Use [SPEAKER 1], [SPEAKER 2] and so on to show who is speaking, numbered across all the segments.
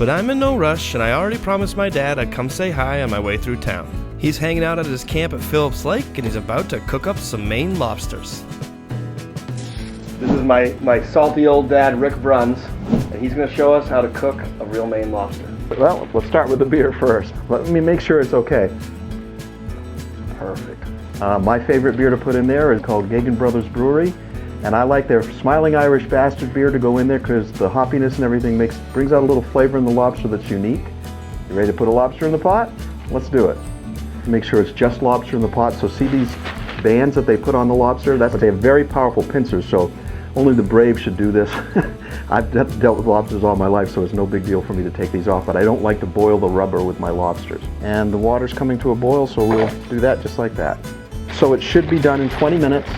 [SPEAKER 1] But I'm in no rush, and I already promised my dad I'd come say hi on my way through town. He's hanging out at his camp at Phillips Lake, and he's about to cook up some Maine lobsters. This is my salty old dad, Rick Bruns, and he's going to show us how to cook a real Maine lobster.
[SPEAKER 2] Well, let's start with the beer first. Let me make sure it's okay. Perfect. My favorite beer to put in there is called Gagan Brothers Brewery, and I like their Smiling Irish Bastard beer to go in there because the hoppiness and everything brings out a little flavor in the lobster that's unique. You ready to put a lobster in the pot? Let's do it. Make sure it's just lobster in the pot. So see these bands that they put on the lobster? They have very powerful pincers, so only the brave should do this. I've dealt with lobsters all my life, so it's no big deal for me to take these off, but I don't like to boil the rubber with my lobsters. And the water's coming to a boil, so we'll do that just like that. So it should be done in 20 minutes.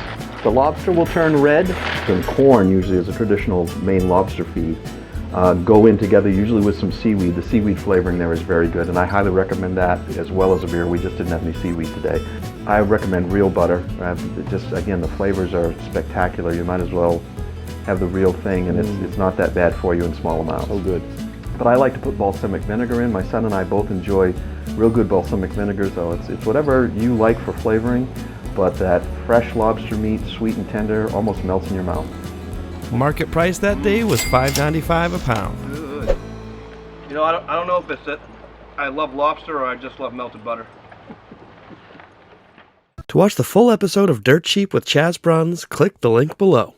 [SPEAKER 2] The lobster will turn red. And corn usually is a traditional Maine lobster feed. Go in together usually with some seaweed. The seaweed flavoring there is very good, and I highly recommend that as well as a beer. We just didn't have any seaweed today. I recommend real butter. Again, the flavors are spectacular. You might as well have the real thing, and it's not that bad for you in small amounts.
[SPEAKER 3] Oh, good.
[SPEAKER 2] But I like to put balsamic vinegar in. My son and I both enjoy real good balsamic vinegar, so it's whatever you like for flavoring, but that fresh lobster meat, sweet and tender, almost melts in your mouth.
[SPEAKER 1] Market price that day was $5.95 a pound.
[SPEAKER 3] Good. You know, I don't know if it's that I love lobster or I just love melted butter.
[SPEAKER 1] To watch the full episode of Dirt Cheap with Chaz Bruns, click the link below.